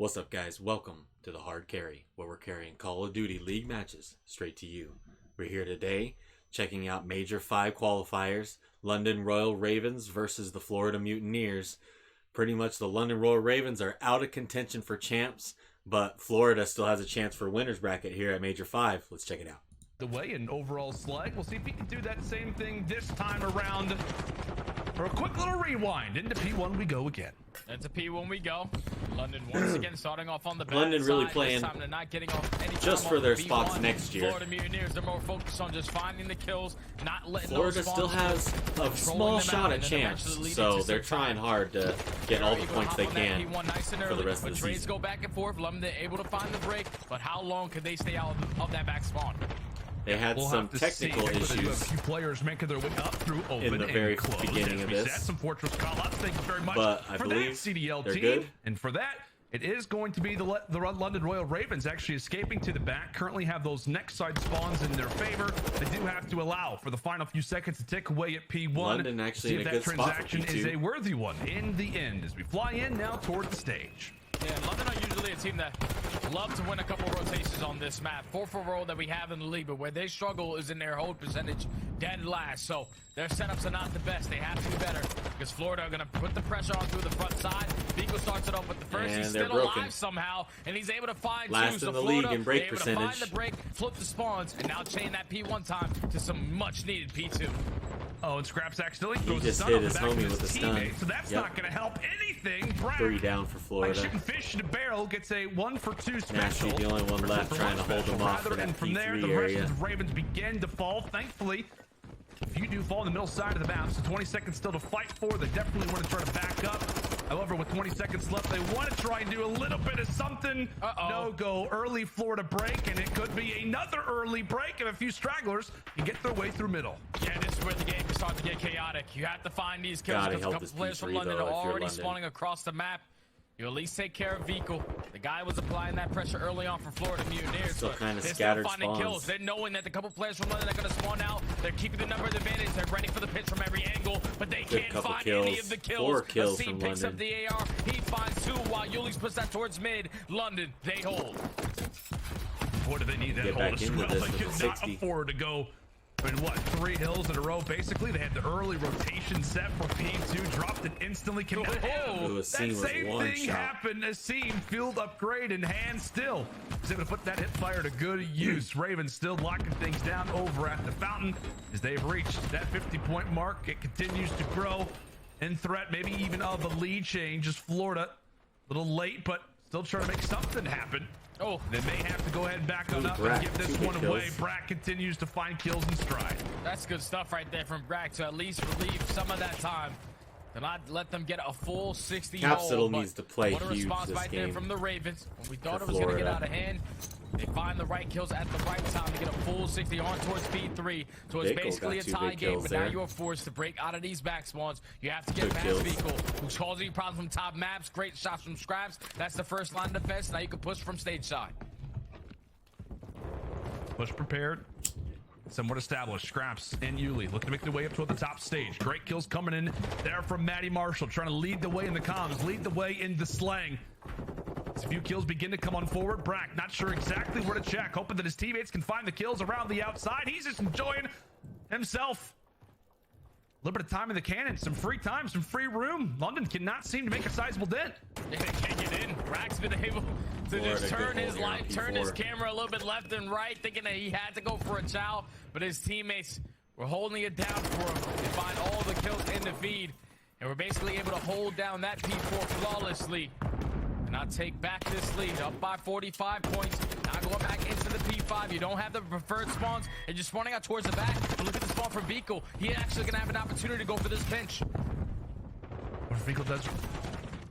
What's up, guys? Welcome to the Hard Carry, where we're carrying Call of Duty League matches straight to you. We're here today checking out Major 5 qualifiers, London Royal Ravens versus the Florida Mutineers. Pretty much the London Royal Ravens are out of contention for champs, but Florida still has a chance for winner's bracket here at Major 5. Let's check it out. The way in overall slag. We'll see if he can do that same thing this time around. For a quick little rewind, into P1 we go again. Into P1 we go. London once again starting off on the bad London really side. playing This time they're not getting off any just time for off their P1. spots next year. Florida Mutineers are more focused on just finding the kills, not letting Florida those still has a small shot at champs, so they're trying hard to get all the points they can for the rest of the trades season. go back and forth. London able to find the break, but how long could they stay out of that back spawn? They had some technical issues. A few players making their way up through open in the very and close. beginning of this. Some fortress call-outs. Thank you very much But I for that, believe CDL they're team. good. And for that, it is going to be the London Royal Ravens actually escaping to the back. Currently have those next side spawns in their favor. They do have to allow for the final few seconds to tick away at P1. London actually see in if a that good spot for transaction is P2. a worthy one in the end as we fly in now toward the stage. Yeah, London are usually a team that love to win a couple rotations on this map. 4-4 that we have in the league, but where they struggle is in their hold percentage dead last. So their setups are not the best. They have to be better because Florida are going to put the pressure on through the front side. Vico starts it off with the first. And he's still they're broken. alive somehow, and he's able to find Last two. in So the Florida, league in break able percentage. to find the break, flip the spawns, and now chain that P1 time to some much-needed P2. Oh, and Scraps accidentally He throws just the stun hit off the his back of homie his with a stun. teammate, so that's Yep. not going to help anything. Brad, 3 down for like Florida. shooting fish in a barrel, gets a 1-for-2 special. Nasty, the only one left, trying to hold them off for that and from there, P3 the rest area. of the Ravens begin to fall. Thankfully, if you do fall in the middle side of the map, so 20 seconds still to fight for, they definitely want to try to back up. However, with 20 seconds left, they want to try and do a little bit of something. No go early Florida break, and it could be another early break if a few stragglers can get their way through middle. Yeah, this is where the game can start to get chaotic. You have to find these kills Gotta because a help couple this players from P3 London though, are if you're already London. spawning across the map. You at least take care of Vico. The guy was applying that pressure early on for Florida Mutineers. Still but kind of they're scattered still finding spawns. kills. They're knowing that the couple players from London are going to spawn out. They're keeping the number advantage. They're ready for the pitch from every angle, but they Good can't couple find kills. any of the kills. 4 kills Asim from picks London. up the AR. He finds 2 while Yuli's puts that towards mid. London, they hold. What do they need that Get hold back as into well? this They with could the not 60. afford to go in what, 3 hills in a row. Basically, they had the early rotation set for P2, dropped it instantly. Cannot have Ooh, that Asim was same one thing shot. happen. Asim field upgrade in hand still. Was able to put that hip fire to good use. Ravens still locking things down over at the fountain as they've reached that 50-point mark. It continues to grow in threat, maybe even of a lead change. Just Florida, a little late, but still trying to make something happen. Oh, They may have to go ahead and back on Ooh, up Brack, and give this 2 big one away. kills. Brack continues to find kills in stride. that's good stuff right there from Brack to at least relieve some of that time. To not let them get a full 60 Capsule hold, needs but to play what a huge response this right there game from the Ravens. When we thought for it was going to get Florida. out of hand, they find the right kills at the right time to get a full 60 on towards P3. So it's Vico basically a got 2 tie big game, kills but now there. you are forced to break out of these back spawns. You have to get Good past kills. Vico, who's causing you problems from top maps. Great shots from Scraps. That's the first line of defense. Now you can push from stage side. Push prepared. Somewhat established. Scraps and Yuli looking to make their way up toward the top stage. Great kills coming in there from Matty Marshall, trying to lead the way in the comms, lead the way in the slang. As a few kills begin to come on forward, Brack not sure exactly where to check, hoping that his teammates can find the kills around the outside. He's just enjoying himself. A little bit of time in the cannon, some free time, some free room. London cannot seem to make a sizable dent. They can't get in. Brack's been able to Florida, just turn good his hold here on light, turn his P4. camera a little bit left and right, thinking that he had to go for a chow, but his teammates were holding it down for him. They find all the kills in the feed, and we're basically able to hold down that P4 flawlessly. And now take back this lead, up by 45 points. Now going back into the P5. You don't have the preferred spawns, and you're spawning out towards the back. But look at the spawn for Vico. He actually going to have an opportunity to go for this pinch. What Finkel does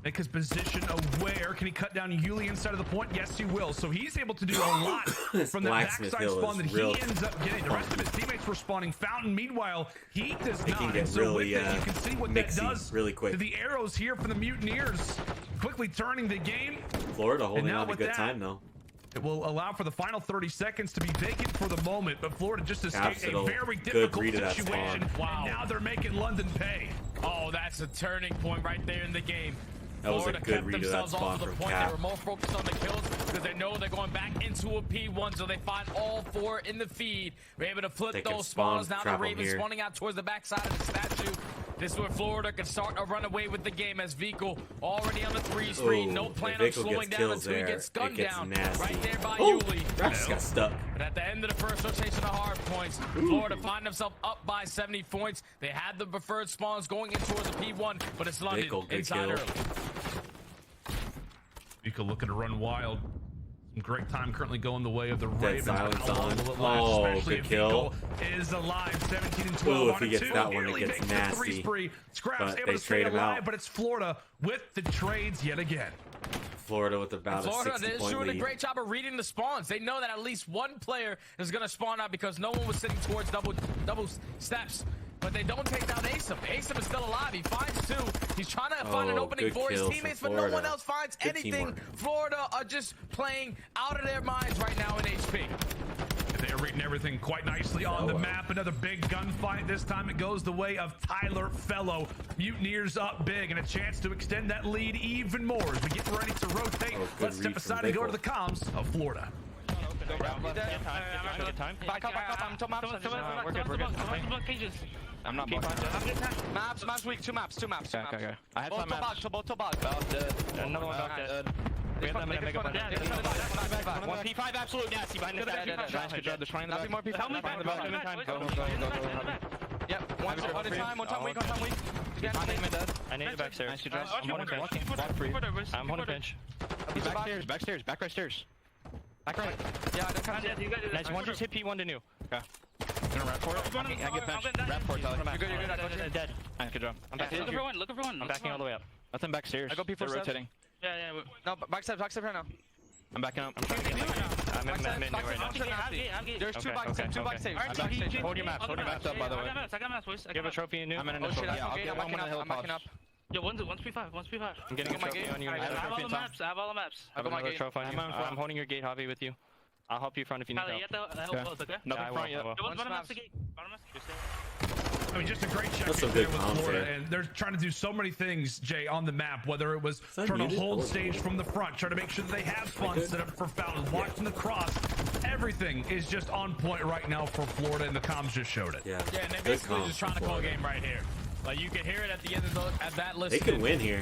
make his position aware. Can he cut down Yuli inside of the point? Yes, he will. So he's able to do a lot from the Blacksmith backside Hill spawn is that he real ends up getting. The rest of his teammates were spawning fountain. Meanwhile, he does It can not. get And so really, with it, you can see what mixy that does really quick. to the arrows here for the Mutineers. Quickly turning the game. Florida holding now on a with good that, time though. It will allow for the final 30 seconds to be vacant for the moment, but Florida just escaped a Capsule, very good difficult read of that situation. spawn. Wow. And now they're making London pay. Oh, that's a turning point right there in the game. That was a Florida good kept read of that themselves off spot to the from point. Cap. They were more focused on the kills because they know they're going back into a P1, so they find all 4 in the feed. We're able to flip They can those spawn, spawns. Now the trap 'em Ravens here. spawning out towards the backside of the statue. This is where Florida can start a runaway with the game as Vico already on the 3 screen. Ooh, No if plan on Vico slowing gets down kills until he there, gets gunned it gets down. nasty. Right there by Oh, Yuli. Raps got stuck. But at the end of the first rotation of hard points, Florida find themselves up by 70 points. They had the preferred spawns going in towards the P1, but it's London Vico, good inside kill. early. Vico looking to run wild. Some great time currently going the way of the Ravens. silence How long on. will it last? Oh, Especially good if kill. Vico is alive. 17 and 12 Ooh, if on he a gets 2. that one, it Nearly gets makes the 3 nasty. spree. Scraps But able they to stay trade him alive, out. but it's Florida with the trades yet again. Florida with about Florida, a they're 60-point doing a lead. great job of reading the spawns. They know that at least one player is going to spawn out because no one was sitting towards double steps. But they don't take down Asim. Asim is still alive. He finds 2. He's trying to find an Oh, opening good for his kills teammates, from but no one Florida. else finds Good anything. teamwork. Florida are just playing out of their minds right now in HP. They're reading everything quite nicely on the Fellow. map. Another big gunfight. This time it goes the way of Tyler Fellow. Mutineers up big and a chance to extend that lead even more as we get ready to rotate. Oh, good Let's step read aside from and go to Vico. the comms of Florida. Get time. Back up, I'm top maps. We're good. Cages. I'm not Keep boxing. Maps weak, 2 maps. Okay. I had Both some to back, maps. to both to back. Another one back dead. We have them in a mega bunch. One P5 absolute nasty behind the statue. Nice, good job. There's 20 in the back. Nothing more P5. Help me back. Yep, one at a time, one time weak, one time weak. Again, I need it backstairs. Nice, good job. I'm holding pinch. Walk free. I'm holding pinch. He's back. Backstairs. Back right stairs. Back right. Yeah, that comes in. Nice. One just hit P1 to new. Okay. Gonna wrap for it. I get pinch. Wrap for it, Tyler. You're good, I got you. Dead. Nice, good job. I'm backing. Look for one. I'm backing all the way up. Nothing backstairs. I go P4 They're steps. rotating. Yeah. No, backstab right now. I'm backing up. I'm trying to get I'm in mid right now. There's 2 back Okay, saves, 2 back okay. saves. I'm back. Hold your maps. Hold your maps up, by the way. I got maps, boys. You have a trophy in new? I'm in a Oh shit, yeah, I'll okay, get I'm one backing of the up, I'm backing up. Yo, one's P5. I'm getting a I got my trophy gate. on you. I I have a I have trophy all in the top. maps. I have all the maps. I got my Another gate. trophy on you. I'm holding your gate, Javi, with you. I'll help you front if you need Tyler, you help. have to help both, okay? Nothing I front yet. Yo, One one's bottom snaps. maps the gate. Bottom maps. Just there. I mean, just a great check That's some there good with comms Florida, there. and they're trying to do so many things, Jay, on the map. Whether it was that trying to muted? hold Oh. stage from the front, trying to make sure that they have spawns set up for Fountain, watching the cross. Everything is just on point right now for Florida, and the comms just showed it. Yeah, Yeah, and they're good basically comms just trying to from call a Florida. game right here. Like you can hear it at the end of at that list. They can win here.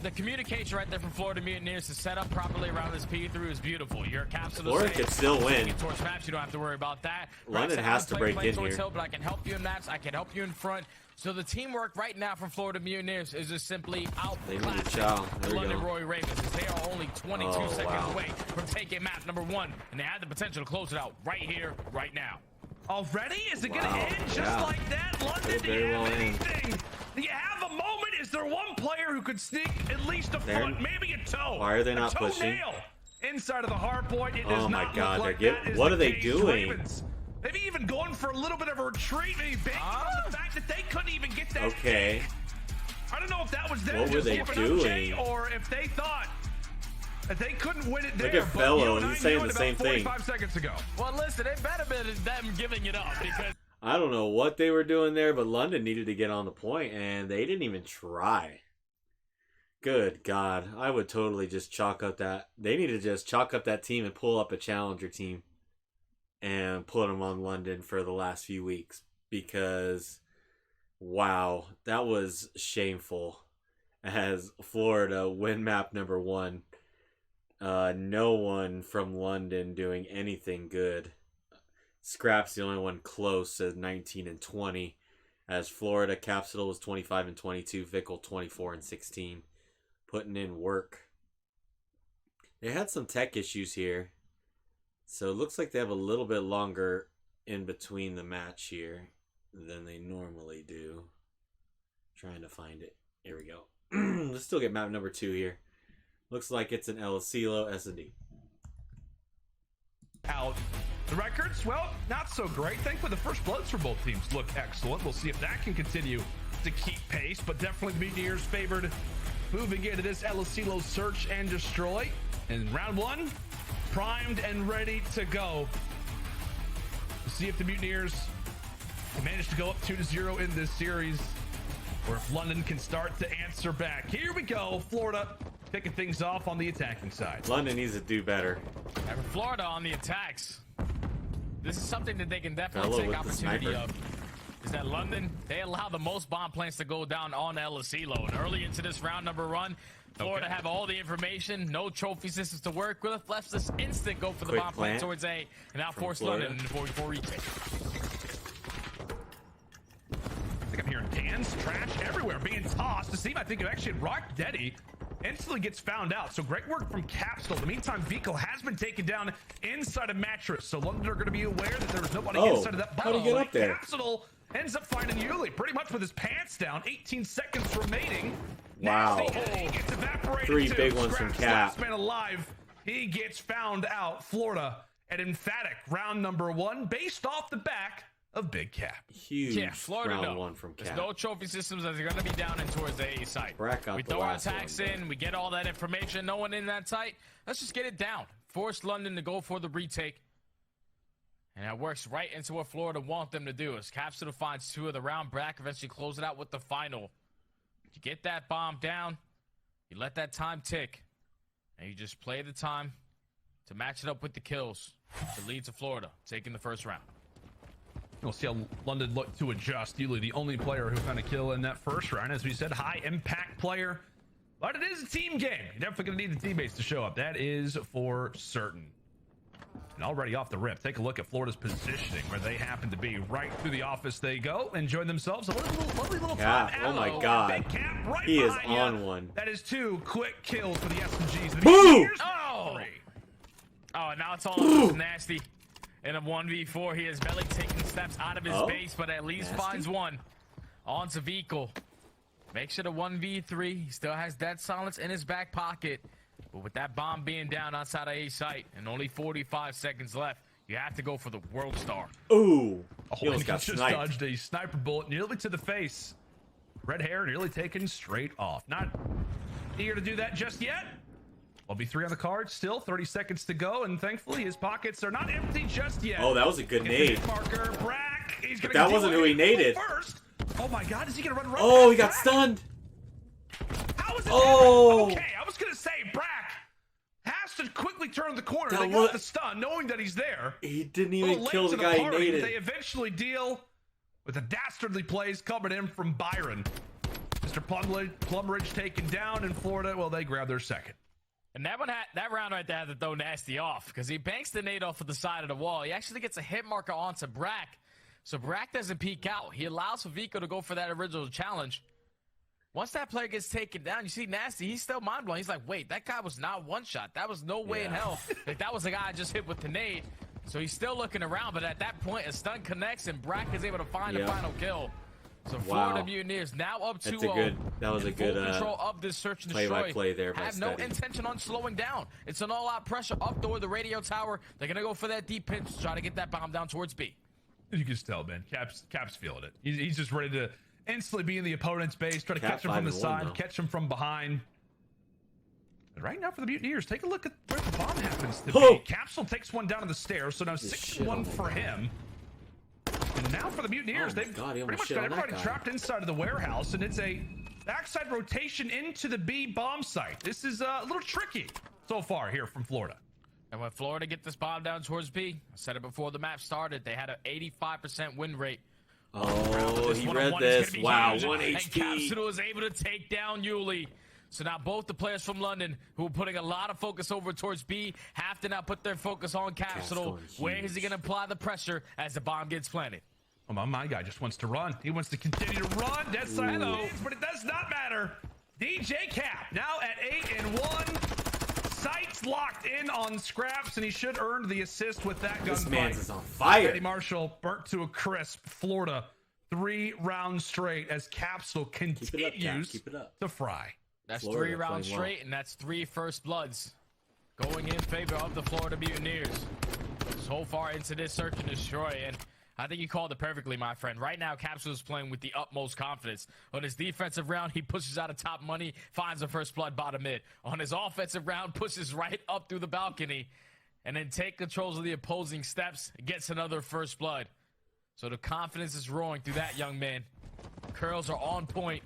The communication right there from Florida Mutineers to set up properly around this P3 is beautiful. Your capsule Florida can still win. towards maps, you don't have to worry about that. London Right, has I'm to playing break in towards here. Hill, but I can help you in maps. I can help you in front. So the teamwork right now from Florida Mutineers is just simply They need to outclassing chow. the There we London go. Roy Ravens as they are only 22 Oh, seconds wow. away from taking map number 1, and they have the potential to close it out right here, right now. Already? Is it going to Wow, end just yeah. like that? London, Could do you very have well end. anything? Do you have a moment? Is there one player who could sneak at least a They're- foot, maybe a toe? Why are they not a pushing? toenail inside of the hard point. It Oh does my not God, look like they're that is what the are they case. doing? Ravens, maybe even going for a little bit of a retreat, maybe banking on the fact that they couldn't even get that. Okay. I don't know if that was them What were just they giving up, Jay, doing? or if they thought that they couldn't win it there. Look at but Fellow, you and he's I saying knew it the same about thing. 45 seconds ago. Well, listen, it better be them giving it up because I don't know what they were doing there, but London needed to get on the point, and they didn't even try. Good God. I would totally just chalk up that. They need to just chalk up that team and pull up a challenger team and put them on London for the last few weeks because, wow, that was shameful as Florida win map number 1. No one from London doing anything good. Scrap's the only one close at 19 and 20, as Florida Capsule was 25 and 22, Vickle 24 and 16, putting in work. They had some tech issues here, so it looks like they have a little bit longer in between the match here than they normally do. Trying to find it. Here we go. Let's still get map number 2 here. Looks like it's an El Asilo S&D. Out. The records, well, not so great. Thankfully, the first bloods for both teams look excellent. We'll see if that can continue to keep pace, but definitely the Mutineers favored moving into this El Asilo search and destroy. In round 1, primed and ready to go. We'll see if the Mutineers can manage to go up 2-0 in this series. or if London can start to answer back. Here we go. Florida kicking things off on the attacking side. London needs to do better. And Florida on the attacks. This is something that they can definitely Fellow take with the opportunity sniper. of. Is that London, they allow the most bomb planes to go down on LSE load. Early into this round number run, Florida have all the information, no trophy systems to work with. Left this instant go for the Quick bomb plane plant towards A, and now from force Florida. London into 44 retake. I think I'm hearing cans, trash everywhere being tossed. The team, I think, actually Rock Daddy instantly gets found out. So great work from Capsule. In the meantime, Vico has been taken down inside a mattress. So London are going to be aware that there was nobody inside of that how'd he bottle. get up there? Capsule ends up finding Yuli pretty much with his pants down. 18 seconds remaining. Wow. Nasty, he gets evaporated 3 too. big ones from Scraps, Cap. last man alive. He gets found out. Florida, an emphatic round number 1 based off the back of Big Cap. Huge Yeah, Florida, round no. 1 from There's Cap. no trophy systems that are going to be down in towards the A site. Brack got We the throw our last attacks one, in, we get all that information, no one in that site. Let's just get it down. Force London to go for the retake. And that works right into what Florida want them to do. As Capsule finds 2 of the round, Brack eventually close it out with the final. You get that bomb down, you let that time tick, and you just play the time to match it up with the kills to lead to Florida, taking the first round. We'll see how London look to adjust. Yuli, the only player who found a kill in that first round. As we said, high impact player. But it is a team game. You're definitely going to need the teammates to show up. That is for certain. And already off the rip, take a look at Florida's positioning, where they happen to be. Right through the office they go. Enjoy themselves. A lovely little Yeah, time. oh my Aloe, God. Big Cap right He is behind ya. on one. That is 2 quick kills for the SMGs. The Boom! Mutineers, Oh! 3. Oh, and now it's all up to Nasty. In a 1v4, he is barely taking steps out of his Oh, base, but at least Nasty. finds one. On to Vico. Makes it a 1v3. He still has dead silence in his back pocket. But with that bomb being down outside of A site and only 45 seconds left, you have to go for the World Star. Ooh. He Oh, almost he got just sniped. dodged a sniper bullet nearly to the face. Red hair nearly taken straight off. Not eager to do that just yet. Will be 3 on the card still. 30 seconds to go, and thankfully his pockets are not empty just yet. Oh, that was a good Get the nade. hit marker. Brack. He's gonna That deal wasn't with who he it naded. first. Oh my God! Is he gonna run right? Oh, he got past Brack? stunned. How is it? Oh. Okay, I was gonna say Brack has to quickly turn the corner. That They was- got the stun, knowing that he's there. He didn't A even little kill late the to guy he party, but They naded. eventually deal with the dastardly plays coming in from Byron. Mr. Plumridge taken down in Florida. Well, they grab their second. And that round right there had to throw Nasty off because he banks the nade off of the side of the wall. He actually gets a hit marker onto Brack. So Brack doesn't peek out. He allows for Vico to go for that original challenge. Once that player gets taken down, you see Nasty, he's still mind blown. He's like, wait, that guy was not one shot. That was no way in hell. Like, that was the guy I just hit with the nade. So he's still looking around, but at that point, a stun connects and Brack is able to find the final kill. So Florida Mutineers now up 2-0. That was a good full control of this search and destroy. play-by-play there by Have no Steady. intention on slowing down. It's an all-out pressure up toward the radio tower. They're gonna go for that deep pinch to try to get that bomb down towards B. You can just tell, man. Cap's feeling it. He's just ready to instantly be in the opponent's base, try to Cap catch him from the 5-1 side, though. catch him from behind. But right now for the Mutineers, take a look at where the bomb happens to Oh. be. Capsule takes one down on the stairs, so now shit 6-1 on for him. And now for the Mutineers, Oh my they've God, he pretty almost much shit got on that everybody guy. trapped inside of the warehouse, and it's a backside rotation into the B bomb site. This is a little tricky so far here from Florida. And when Florida get this bomb down towards B, I said it before the map started, they had an 85% win rate. Oh, This he one-on-one read is this. gonna be Wow, huge. 1 And HP. Capsule was able to take down Yuli. So now both the players from London, who were putting a lot of focus over towards B, have to now put their focus on Capsule. going Where is he huge. going to apply the pressure as the bomb gets planted? Oh, my guy just wants to run. He wants to continue to run. Dead side though, but it does not matter. DJ Cap now at 8-1. Sights locked in on Scraps, and he should earn the assist with that This gunfight. man's is on fire. Eddie Marshall burnt to a crisp. Florida 3 rounds straight as Capsule it up, Cap. continues Keep it up. to fry. That's Florida 3 rounds playing well. straight, and that's 3 first bloods going in favor of the Florida Mutineers. So far into this search and destroy, and I think you called it perfectly, my friend. Right now, Capsule is playing with the utmost confidence. On his defensive round, he pushes out of top money, finds the first blood bottom mid. On his offensive round, pushes right up through the balcony, and then take controls of the opposing steps, gets another first blood. So the confidence is roaring through that young man. curls are on point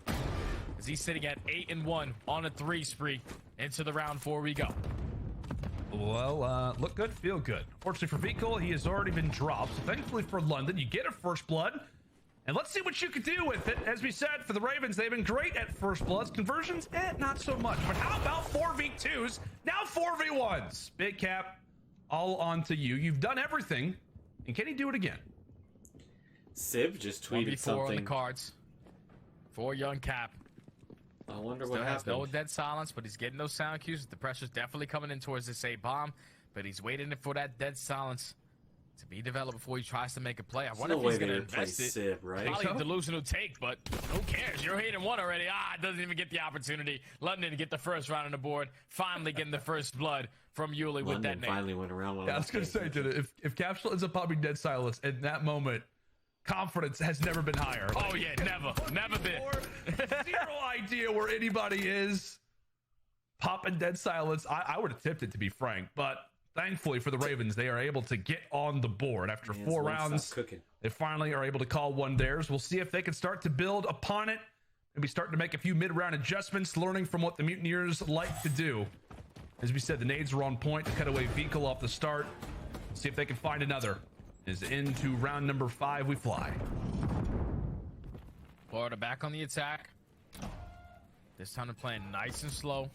as he's sitting at 8-1 on a 3 spree. Into the round 4 we go. Well, look good, feel good. Fortunately for Vico, he has already been dropped. So thankfully for London, you get a first blood. And let's see what you can do with it. As we said, for the Ravens, they've been great at first bloods. Conversions, not so much. But how about 4v2s? Now 4v1s. Big Cap, all on to you. You've done everything. And can he do it again? Sib just tweeted 1v4 something. on the cards for young Cap. I wonder Still what has happened. no dead silence, but he's getting those sound cues. The pressure's definitely coming in towards this A bomb, but he's waiting for that dead silence to be developed before he tries to make a play. I wonder no if he's way going they to would play invest it. Sib, right? Probably so? a delusional take, but who cares? You're 8-1 already. It doesn't even get the opportunity. London get the first round on the board. Finally getting the first blood from Yuli with that London name. finally went around one. Yeah, I was going to say, dude, if Capsule ends up popping dead silence in that moment, confidence has never been higher. Oh, yeah, never been. Zero idea where anybody is. Popping dead silence. I would have tipped it, to be frank, but thankfully for the Ravens, they are able to get on the board after 4 rounds. They finally are able to call one theirs. We'll see if they can start to build upon it. Maybe starting to make a few mid-round adjustments, learning from what the Mutineers like to do. As we said, the nades are on point to cut away Vehicle off the start. See if they can find another. Is into round number 5 we fly. Florida back on the attack. This time they're playing nice and slow.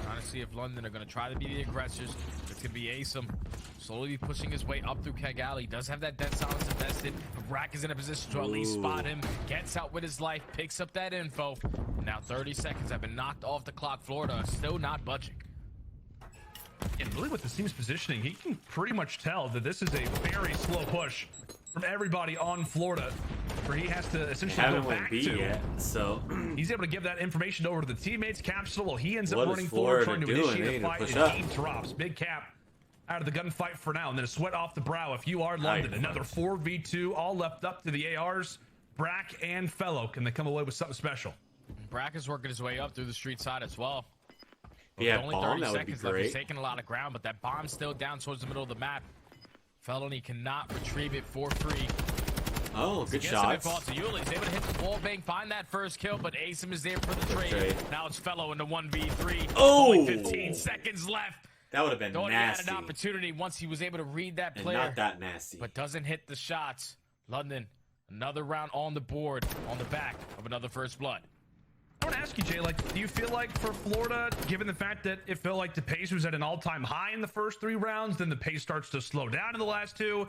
Trying to see if London are going to try to be the aggressors. This could be Asim slowly pushing his way up through Keg Alley. He does have that dead silence invested. But Brack is in a position to at least spot him. Gets out with his life. Picks up that info. Now 30 seconds have been knocked off the clock. Florida is still not budging. And really with the team's positioning, he can pretty much tell that this is a very slow push from everybody on Florida, where he has to essentially Haven't go went back B to. yet, so He's able to give that information over to the teammates. Capsule, while he ends up What is running forward, Florida trying to doing? They initiate need a to fight, push and up. he drops. Big Cap out of the gunfight for now, and then a sweat off the brow if you are London. Another 4v2, all left up to the ARs. Brack and Fellow, can they come away with something special? Brack is working his way up through the street side as well. yeah, Only bomb 30 that would be seconds left. He's great. taking a lot of ground, but that bomb's still down towards the middle of the map. Felony cannot retrieve it for free. Oh, good Gets him in shots. fault to Yuli. He's able to hit the wall bang, find that first kill, but Asim is there for the trade. Now it's Fellow in the 1v3. Oh! Only 15 seconds left. That would have been Thought he had nasty. an opportunity once he was able to read that And player. not that nasty. But doesn't hit the shots. London, another round on the board, on the back of another first blood. I want to ask you, Jay, do you feel like for Florida, given the fact that it felt like the pace was at an all-time high in the first 3 rounds, then the pace starts to slow down in the last 2,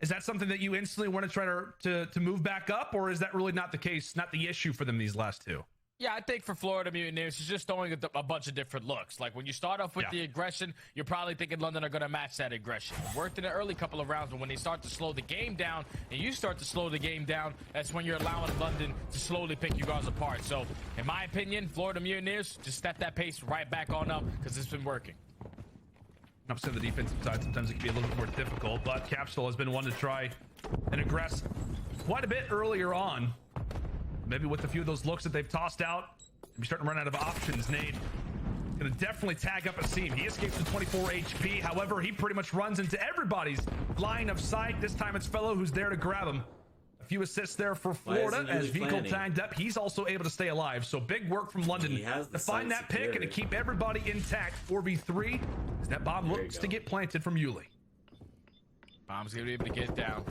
is that something that you instantly want to try to move back up, or is that really not the case, not the issue for them these last 2? Yeah, I think for Florida Mutineers, it's just throwing a bunch of different looks. Like when you start off with the aggression, you're probably thinking London are going to match that aggression. It worked in the early couple of rounds, but when they start to slow the game down, and you start to slow the game down, that's when you're allowing London to slowly pick you guys apart. So, in my opinion, Florida Mutineers, just step that pace right back on up, because it's been working. Upset the defensive side, sometimes it can be a little bit more difficult, but Capsule has been one to try and aggress quite a bit earlier on. Maybe with a few of those looks that they've tossed out, maybe starting to run out of options. Nade gonna definitely tag up Asim. He escapes with 24 HP. However, he pretty much runs into everybody's line of sight. This time it's Fellow who's there to grab him. A few assists there for Florida as Vehicle tagged up. He's also able to stay alive. So big work from London to find that pick and to keep everybody intact. 4v3 as that bomb looks to get planted from Yuli. Bomb's gonna be able to get down.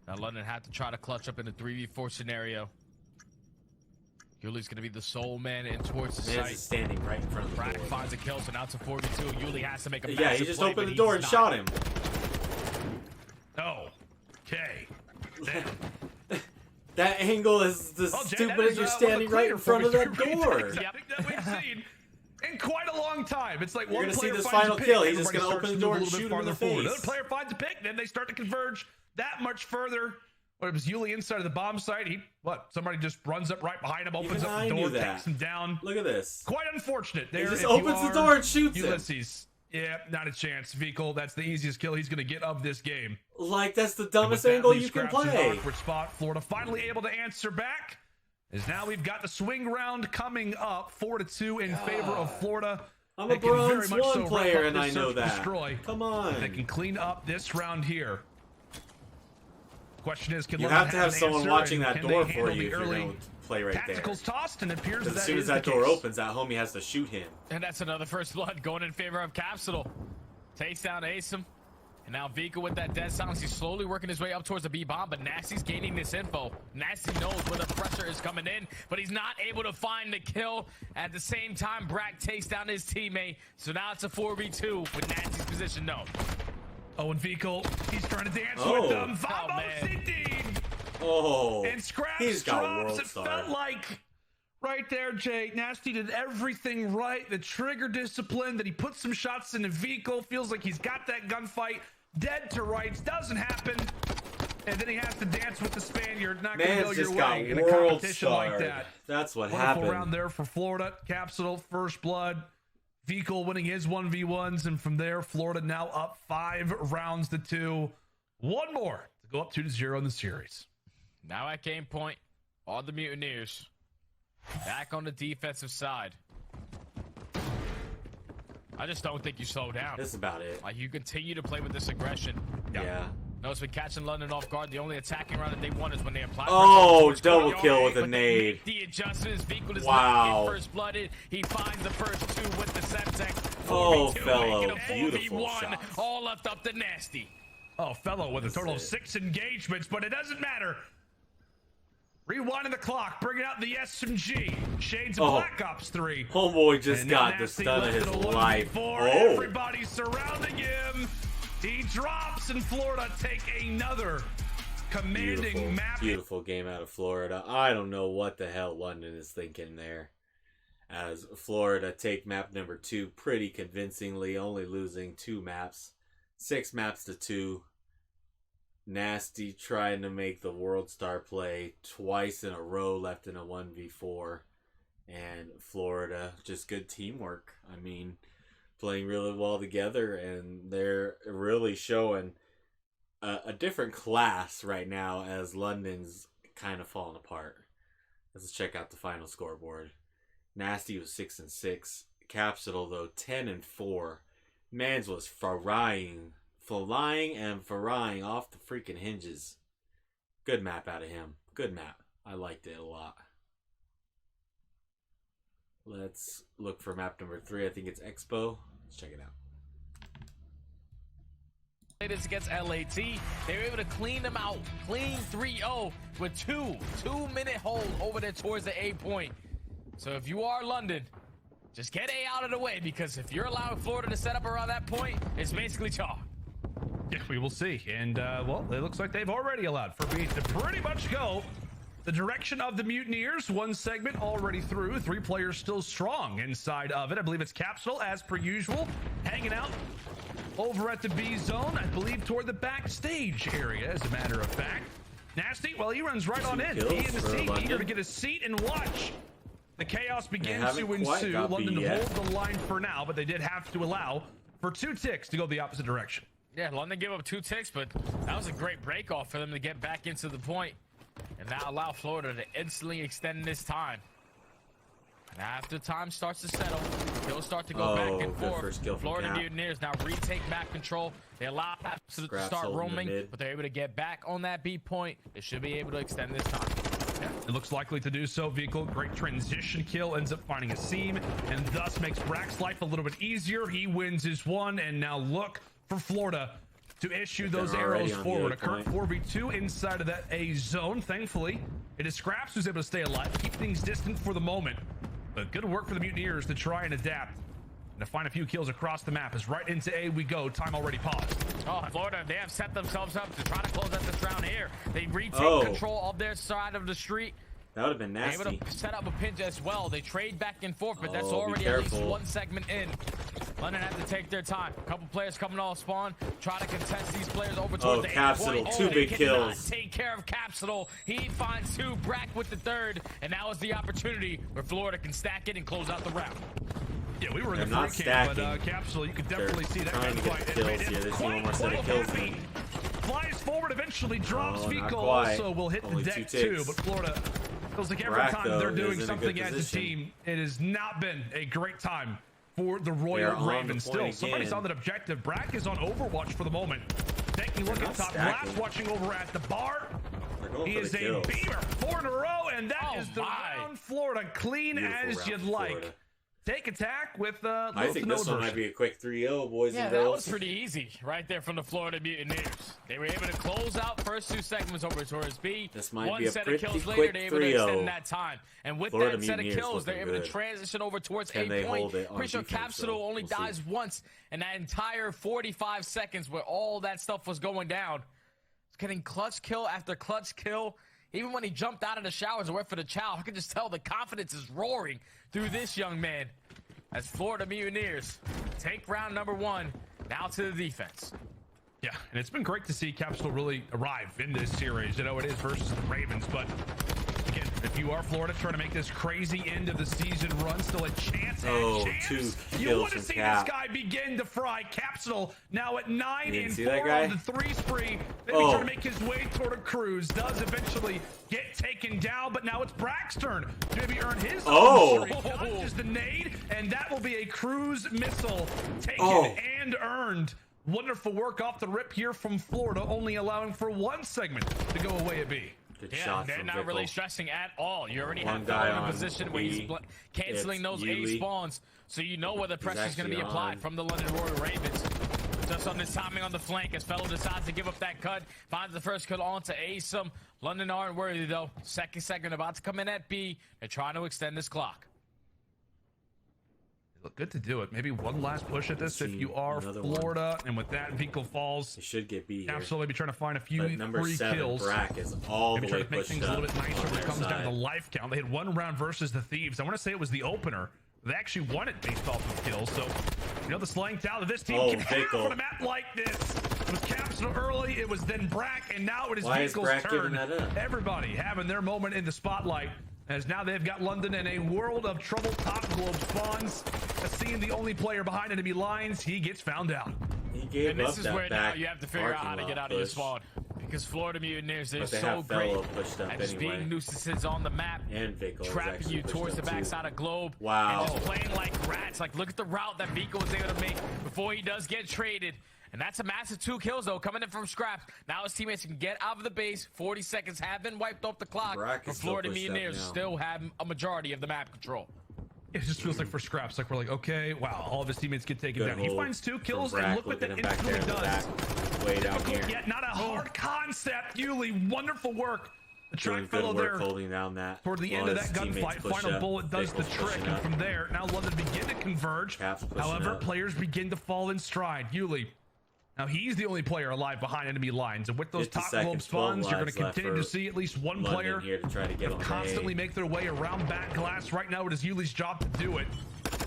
Now London had to try to clutch up in a 3v4 scenario. Yuli's going to be the sole man in towards the site. Standing right in front of the Brack door. finds a kill, so now it's a 4v2. Yuli has to make a massive Yeah, he just play, opened but the door he's and not. shot him. Oh, okay. That angle is the Well, Jay, stupid that as is, you're one of standing the right in front of that cleaner door. retakes, I think that we've seen in quite a long time. It's like You're one gonna see player this finds final a pick, kill. He's just everybody gonna starts open to the door move a and little shoot bit him in the farther forward. face. Another player finds a pick, then they start to converge that much further. Or it was Yuli inside of the bomb site. Somebody just runs up right behind him, opens Even up I the door, knew that. takes him down. Look at this. Quite unfortunate there. He just if you opens the are door and shoots him. Ulysses. Yeah, not a chance. Vehicle, that's the easiest kill he's going to get of this game. Like, that's the And dumbest with that, angle leaves you can Scraps in an play. awkward spot. Florida finally able to answer back. As now we've got the swing round coming up, 4-2 in favor of Florida. I'm a They can very bronze much 1 so wrap player up and this I know search and that. Destroy. Come on. They can clean up this round here. Question is, can You London have to have an someone answer, watching and that can door they for handle you the if you're early going to play right there. tacticals tossed, and it appears Because that as soon is as that the door case. opens, that homie has to shoot him. And that's another first blood going in favor of Capsule. Takes down Asim. And now Vika with that dead silence. He's slowly working his way up towards the B-bomb, but Nasty's gaining this info. Nasty knows where the pressure is coming in, but he's not able to find the kill. At the same time, Brack takes down his teammate. So now it's a 4v2 with Nasty's position known. Oh, and Vico, he's trying to dance Oh. with them. Oh, Vamos man. indeed. Oh, And Scraps he's got drops. world It star. felt like right there, Jay. Nasty did everything right. The trigger discipline that he put some shots into Vico. Feels like he's got that gunfight. Dead to rights. Doesn't happen. And then he has to dance with the Spaniard. Not going to go Man's your just got way in a world competition like starred. that. That's what Wonderful happened. round there for Florida. Capsule, first blood. Vico winning his 1v1s. And from there, Florida now up 5 rounds to 2. One more to go up 2-0 in the series. Now at game point, all the Mutineers back on the defensive side. I just don't think you slow down. That's about it. Like, you continue to play with this aggression. Yeah. No, it's been catching London off guard. The only attacking round that they won is when they apply. Oh, pressure. double But kill with a they nade. make the adjustments. Vico does Wow. not get first blooded. He finds the first 2 with the Semtech. Oh, 4v2, fellow, making a beautiful 4v1, shots. all left up to Nasty. Oh, fellow with a That's total of it. 6 engagements, but it doesn't matter. Rewinding the clock, bringing out the SMG. Shades of Oh. Black Ops 3. Homeboy just And got now the Nasty stun of left his it a life. 1v4. Oh, Everybody surrounding him. He drops, and Florida take another commanding beautiful, map. beautiful game out of Florida. I don't know what the hell London is thinking there. As Florida take map number 2 pretty convincingly, only losing 2 maps. 6 maps to 2. Nasty trying to make the World Star play twice in a row, left in a 1v4. And Florida, just good teamwork. I mean, playing really well together, and they're really showing a different class right now as London's kind of falling apart. Let's check out the final scoreboard. Nasty was 6-6. Capsule, though, 10-4. Mans was flying off the freaking hinges. Good map out of him. Good map. I liked it a lot. Let's look for map number 3. I think it's Expo. Let's check it out. It is against LAT. They were able to clean them out. Clean 3-0 with 2-minute hold over there towards the A point. So if you are London, just get A out of the way, because if you're allowing Florida to set up around that point, it's basically chalk. Yeah, we will see. And, well, it looks like they've already allowed for B to pretty much go the direction of the Mutineers. One segment already through. 3 players still strong inside of it. I believe it's Capsule, as per usual, hanging out over at the B zone, I believe toward the backstage area, as a matter of fact. Nasty, well, he runs right on in. kills He and his for team London. eager to get a seat and watch. The chaos begins haven't to quite ensue. got London B yet. hold the line for now, but they did have to allow for 2 ticks to go the opposite direction. Yeah, London gave up 2 ticks, but that was a great break off for them to get back into the point and now allow Florida to instantly extend this time. And after time starts to settle, kills start to go back and good forth. first kill from Florida Cap. Mutineers now retake map control. They allow Caps to Scraps start holding the roaming, mid. but they're able to get back on that B point. They should be able to extend this time. It looks likely to do so. Vehicle, great transition kill, ends up finding a seam, and thus makes Brack's life a little bit easier. He wins his one, and now look for Florida to issue those They're arrows already on the forward. A A current point. 4v2 inside of that A zone. Thankfully, it is Scraps who's able to stay alive, keep things distant for the moment. But good work for the Mutineers to try and adapt and to find a few kills across the map. As right into A we go. Time already paused. Oh, Florida, they have set themselves up to try to close out this round here. They retake Oh. control of their side of the street. That would have been They're able nasty. to set up a pinch as well. They trade back and forth, but that's Oh, be already at least careful. 1 segment in. London had to take their time. A couple players coming off spawn, try to contest these players over towards the Capsule, A point. 2 they big cannot kills. take care of Capsule. He finds 2, Brack with the 3rd, and now is the opportunity where Florida can stack it and close out the round. Yeah, we were in They're the not free camp, but stacking. Capsule, you could definitely see that trying to get gunfight. the It kills made here. it They see quite one more set of kills. happy. Flies forward, eventually drops. Oh, not Vico quite. also will hit Only the 2 deck too, ticks. but Florida feels like every Brack, time though, they're is doing in a something good as a position. team, it has not been a great time for the They're Royal on the Ravens. point Still, somebody's again. on that objective. Brack is on Overwatch for the moment. taking a look They're at not top stacking. left, watching over at the bar. They're going He for is the a kills. beamer, 4 in a row, and that Oh is the my. round Florida, clean Beautiful as round you'd for like. Florida. Take attack with I little think to no this one adversity. might be a quick 3-0, boys Yeah, and that girls. was pretty easy right there from the Florida Mutineers. They were able to close out first 2 segments over towards B. This might One be a set pretty of kills quick later, they're able to 3-0. extend that time. And with Florida that set of Mutineers kills, they're looking able to good. transition over towards Can 8 they point. hold it on Pretty sure defense, Capsule though? only We'll see. dies once in that entire 45 seconds where all that stuff was going down. It's getting clutch kill after clutch kill. Even when he jumped out of the showers and went for the chow, I could just tell the confidence is roaring through this young man. As Florida Mutineers take round number 1, now to the defense. Yeah, and it's been great to see Capsule really arrive in this series. I know it is versus the Ravens, but again, if you are Florida trying to make this crazy end of the season run, still a chance Oh, at 2 champs, you kills want to from see Cap. this guy begin to fry. Capsule now at 9 You didn't and see 4 that guy? on the 3 spree. Maybe Oh. trying to make his way toward a cruise. Does eventually get taken down, but now it's Brack's turn to maybe earn his Oh. own streak. Dodges the nade, and that will be a cruise missile taken Oh. and earned. Wonderful work off the rip here from Florida, only allowing for 1 segment to go away at B. Good Yeah, shot they're from not Vickle. really stressing at all. You already One have guy Fellow in a on position where he's B. canceling It's those A Yuli. spawns, so you know where the pressure's going to be actually applied on. from the London Royal Ravens. Just on this timing on the flank as Fellow decides to give up that cut, finds the first cut on to Asim. London aren't worthy though. Second segment about to come in at B. They're trying to extend this clock. Look good to do it. Maybe one last push at this if See you are another one. Florida, and with that, Vico falls. They should get B here. Capsule maybe trying to find a few But number free 7, kills. Brack, is all Maybe the trying way to make pushed things a little up bit nicer on when it their comes down to the side. life count. They had 1 round versus the Thieves. I want to say it was the opener. They actually won it based off of kills. So, you know, the slaying talent of this team Oh, can have Vickle. on a map like this. It was Capsule early, it was then Brack, and now it is Why is Vickle's Brack turn. giving that up? Everybody having their moment in the spotlight. As now they've got London in a world of trouble. Top globe spawns. Seeing the only player behind enemy lines, he gets found out. He gave And up this is that where now back you have to figure out how to parking get lot out of your push. spawn. Because Florida Mutineers, they're But they so have great Fellow pushed up at just anyway. being nuisances on the map. And Vickle is Trapping actually you pushed towards the up too. backside of Globe. Wow. And just playing like rats. Like, look at the route that Vico was able to make before he does get traded. And that's a massive 2 kills, though, coming in from scraps. Now his teammates can get out of the base. 40 seconds have been wiped off the clock. Brack But is still Florida pushed up Mutineers now. still have a majority of the map control. It just feels like for scraps, like we're like, okay, wow, all of his teammates get taken Good down. He hold finds 2 from kills, Brack. and look what that Look at him back instantly there in does. the back, way down here. Yet not a hard concept. Yuli, wonderful work. The Doing track good fellow work there holding down that. toward the while end of his that teammates gunfight. push Final up. bullet does the Vickle's trick, pushing and up. from there, now London begin to converge. Cap's pushing However, up. players begin to fall in stride. Yuli. Now he's the only player alive behind enemy lines, and with those 50 top globe seconds, 12 spawns, you're going to lives left continue to for see at least one London player here to try to get on constantly A. make their way around back glass. Right now, it is Yuli's job to do it.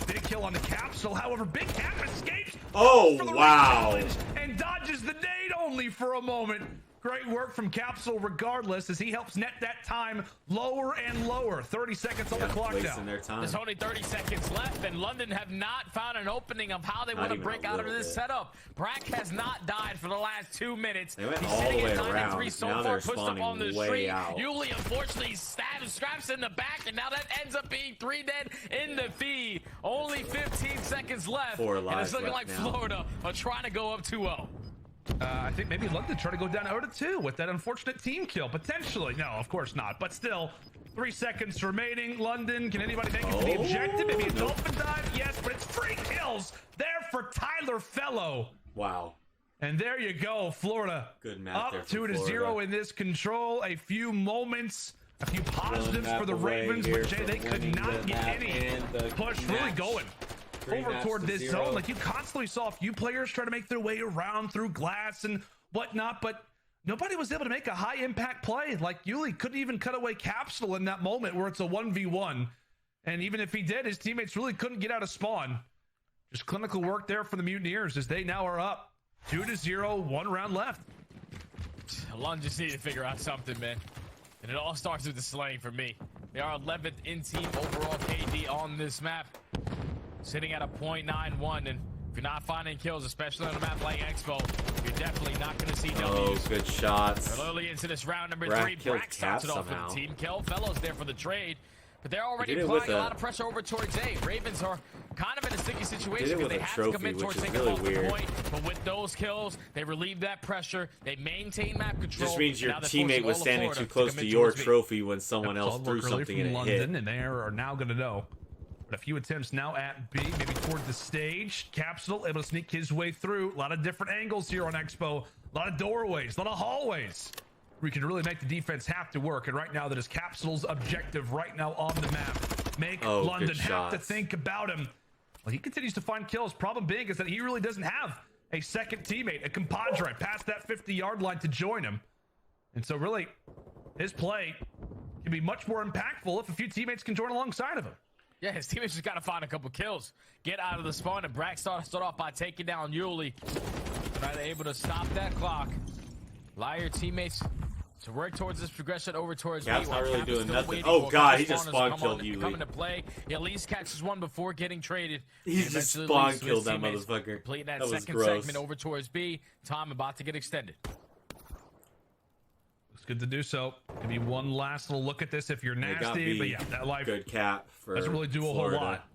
Big kill on the Capsule. However, Big Cap escapes. Oh, for the wow. re-challenge and dodges the nade only for a moment. Great work from Capsule regardless as he helps net that time lower and lower. 30 seconds on the clock wasting now. their time. There's only 30 seconds left, and London have not found an opening of how they Not want to even break a out of little this bit. setup. Brack has not died for the last 2 minutes. They went He's all the sitting way at 9 and around. 3 so Now far, they're pushed up spawning on the way street. out. Yuli unfortunately scraps in the back, and now that ends up being 3 dead in the feed. Only 15 seconds left, 4 and it's lives looking like left now. Florida are trying to go up 2-0. I think maybe London try to go down 0-2 with that unfortunate team kill. Potentially. No, of course not. But still, 3 seconds remaining. London, can anybody make it to the Oh, objective? Maybe a nope. dolphin dive? Yes, but it's free kills there for Tyler Fellow. Wow. And there you go, Florida. Good map there Up from 2-0 Florida. in this control. A few moments, a few positives map for the away Ravens, here but Jay, they from could winning not the get map any and the push really match. going. 3 Over maps toward to this 0. zone. Like you constantly saw a few players try to make their way around through glass and whatnot, but nobody was able to make a high impact play. Like Yuli couldn't even cut away Capsule in that moment where it's a 1v1. And even if he did, his teammates really couldn't get out of spawn. Just clinical work there for the Mutineers as they now are up 2-0, 1 round left. London just need to figure out something, man. And it all starts with the slaying for me. They are 11th in team overall KD on this map. Sitting at a .91, and if you're not finding kills, especially on a map like Expo, you're definitely not going to see Oh, W's. good shots. We're early into this round number Brack 3. killed Brack starts it Cap off with somehow. the team kill. Fellows there for the trade. But they're already Did it with applying a lot of pressure over towards A. Ravens are kind of in a sticky situation Did it because with they a have trophy, to commit towards which is taking really off the weird. point. But with those kills, they relieve that pressure. They maintain map control. Just means your Now they're teammate forcing was all of standing Florida too close to commit your towards B. trophy when someone else Solid threw work early something from and it London, hit. and they are now going to know. But a few attempts now at B, maybe toward the stage. Capsule able to sneak his way through. A lot of different angles here on Expo. A lot of doorways, a lot of hallways. We can really make the defense have to work. And right now, that is Capsule's objective right now on the map. Make London good have to shots. think about him. Well, he continues to find kills. Problem being is that he really doesn't have a second teammate, a compadre, past that 50-yard line to join him. And so really, his play can be much more impactful if a few teammates can join alongside of him. Yeah, his teammates just got to find a couple kills. Get out of the spawn, and Brack start off by taking down Yuli. Try to able to stop that clock. Allow your teammates to work towards this progression over towards Cap's B, not while really Cap is doing still nothing. waiting Oh, for a God, couple he just spawners to spawn come killed on- Yuli. come into play. He at least catches one before getting traded. He And just eventually spawn leads to his killed that teammates motherfucker. Completing that That was second gross. segment over towards B. Time about to get extended. It's good to do so. Maybe one last little look at this if you're They got nasty. B. But yeah, that life Good cap for doesn't really do a Florida. whole lot.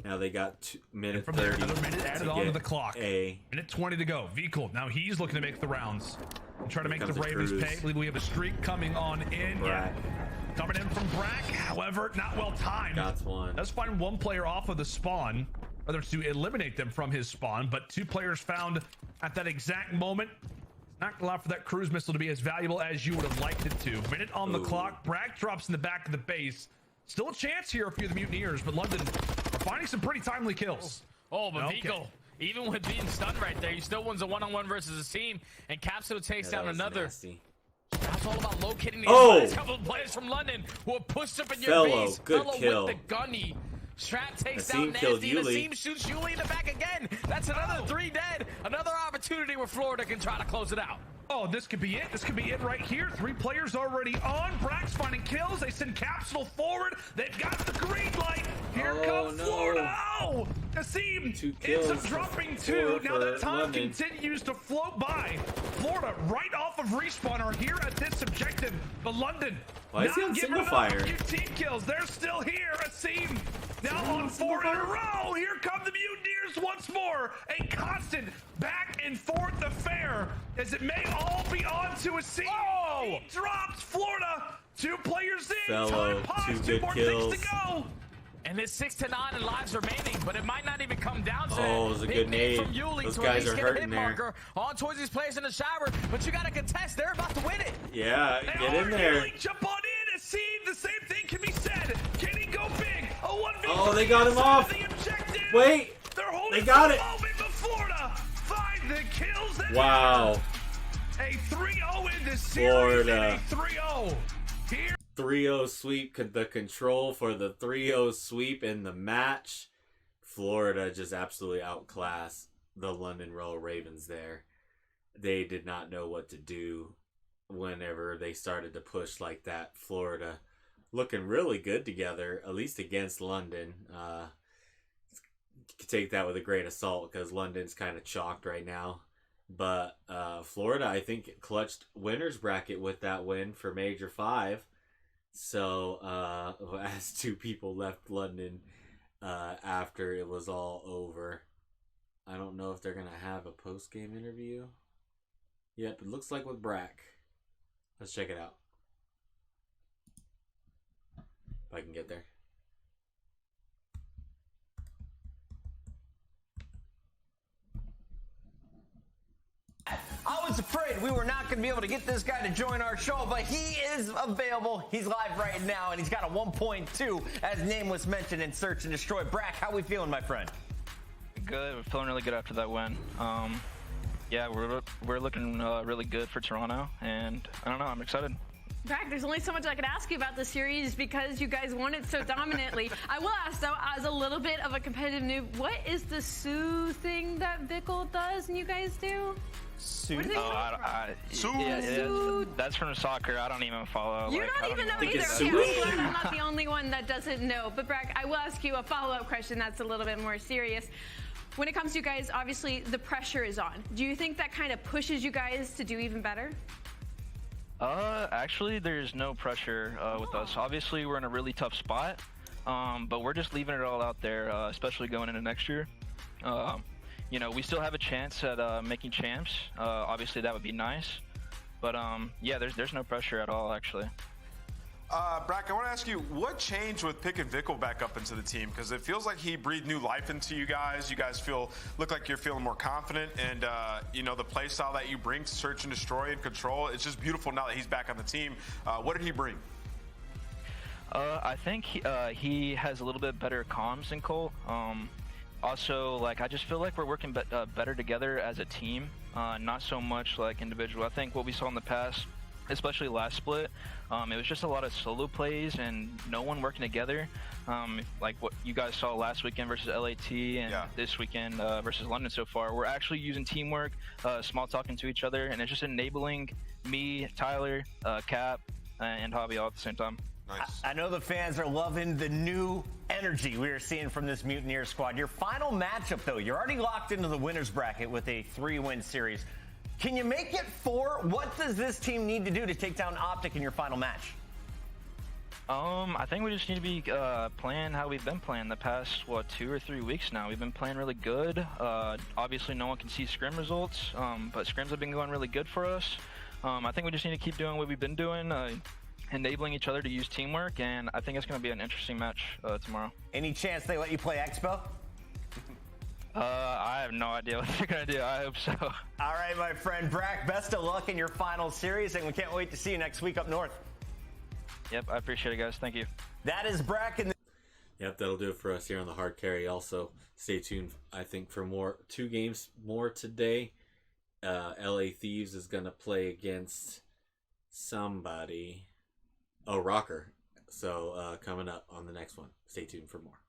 Now they got minute From there, 30 another minute added to on to get the clock. A. Minute 20 to go. Vical, now he's looking to make the rounds. And try to Here make the comes the Ravens cruise. pay. I believe we have a streak coming on in. Brack. Yeah. Coming in from Brack, however, not well timed. Got one. Does find one player off of the spawn, whether to eliminate them from his spawn, but two players found at that exact moment. Not gonna allow for that cruise missile to be as valuable as you would have liked it to. Minute on the clock. Brack drops in the back of the base. Still a chance here if you're the Mutineers, but London are finding some pretty timely kills. Oh, but Okay. Vico, even with being stunned right there, he still wins a one-on-one versus a team, and Capsule takes Yeah, down that was another. nasty. That's all about locating these last couple of players from London who have pushed up in your Fellow, base. good Fellow kill. with the gunny. Strap takes Asim down killed Nasty, and Yuli. Asim shoots Yuli in the back again. That's another 3 dead. Another opportunity where Florida can try to close it out. Oh, this could be it. This could be it right here. 3 players already on. Brack's finding kills. They send Capsule forward. They've got the green light. Here comes no. Florida. Oh, Asim 2 ends up kills dropping for 2. Now that time London. continues to float by. Florida right off of respawn are here at this objective. But London, Why is he not on giving single up fire? a few team kills. They're still here. Asim now on 4 in a row. Here come the Mutineers once more. A constant back and forth affair as it may all be on to Asim. Oh! He drops Florida. 2 players in. Fellow, Time pause. 2 2 good more kills. things to go. And there's 6 to 9 in lives remaining, but it might not even come down to Oh, it was a big good nade nade. from Yuli Those to guys at least are get a hit hurting there. marker on towards these players in the shower. But you got to contest. They're about to win it. Yeah, They get are in there. healing. Jump on in. Asim, the same thing can be said. Can he go big? A 1v3 Oh, they got him inside off. the objective. Wait, They're holding they got for it. the moment, but Florida find the kills. And Wow. a 3-0 in the series. Florida. And a 3-0 here. 3-0 sweep, the control for the 3-0 sweep in the match. Florida just absolutely outclassed the London Royal Ravens there. They did not know what to do whenever they started to push like that. Florida looking really good together, at least against London. You could take that with a grain of salt because London's kind of chalked right now. But Florida, I think, clutched winner's bracket with that win for Major 5. So, as 2 people left London after it was all over. I don't know if they're going to have a post-game interview. Yep, it looks like with Brack. Let's check it out. If I can get there. I was afraid we were not going to be able to get this guy to join our show, but he is available. He's live right now, and he's got a 1.2, as name was mentioned in Search and Destroy. Brack, how we feeling, my friend? Good. We're feeling really good after that win. Yeah, we're looking really good for Toronto, and I don't know. I'm excited. Brack, there's only so much I could ask you about the series because you guys won it so dominantly. I will ask, though, as a little bit of a competitive noob, what is the Sue thing that Vickle does and you guys do? Sue? What is it called? Yeah, that's from soccer. I don't even follow. You like, I don't even know think either. it's Okay, Sue. I'm glad I'm not the only one that doesn't know. But Brack, I will ask you a follow-up question that's a little bit more serious. When it comes to you guys, obviously the pressure is on. Do you think that kind of pushes you guys to do even better? Actually, there's no pressure with us. Obviously, we're in a really tough spot, but we're just leaving it all out there, especially going into next year. You know, we still have a chance at making champs. Obviously, that would be nice. But yeah, there's no pressure at all, actually. Brack, I want to ask you, what changed with picking Vickle back up into the team? Because it feels like he breathed new life into you guys. You guys look like you're feeling more confident, and you know, the play style that you bring to search and destroy and control, it's just beautiful now that he's back on the team. What did he bring? I think he has a little bit better comms than Cole. Also, like, I just feel like we're working better together as a team, not so much like individual. I think what we saw in the past, especially last split, it was just a lot of solo plays and no one working together. Like what you guys saw last weekend versus LAT and this weekend versus London so far. We're actually using teamwork, small talking to each other, and it's just enabling me, Tyler, Cap, and Hobby all at the same time. Nice. I know the fans are loving the new energy we are seeing from this Mutineer squad. Your final matchup, though, you're already locked into the winner's bracket with a 3-win series. Can you make it 4? What does this team need to do to take down Optic in your final match? I think we just need to be playing how we've been playing the past, 2 or 3 weeks now. We've been playing really good. Obviously, no one can see scrim results, but scrims have been going really good for us. I think we just need to keep doing what we've been doing, enabling each other to use teamwork, and I think it's going to be an interesting match tomorrow. Any chance they let you play Expo? I have no idea what they're going to do. I hope so. All right, my friend Brack, best of luck in your final series, and we can't wait to see you next week up north. Yep, I appreciate it, guys. Thank you. That is Brack in the... Yep, that'll do it for us here on the hard carry. Also, stay tuned, I think, for 2 games more today. LA Thieves is going to play against somebody. Oh, Rocker. So, coming up on the next one. Stay tuned for more.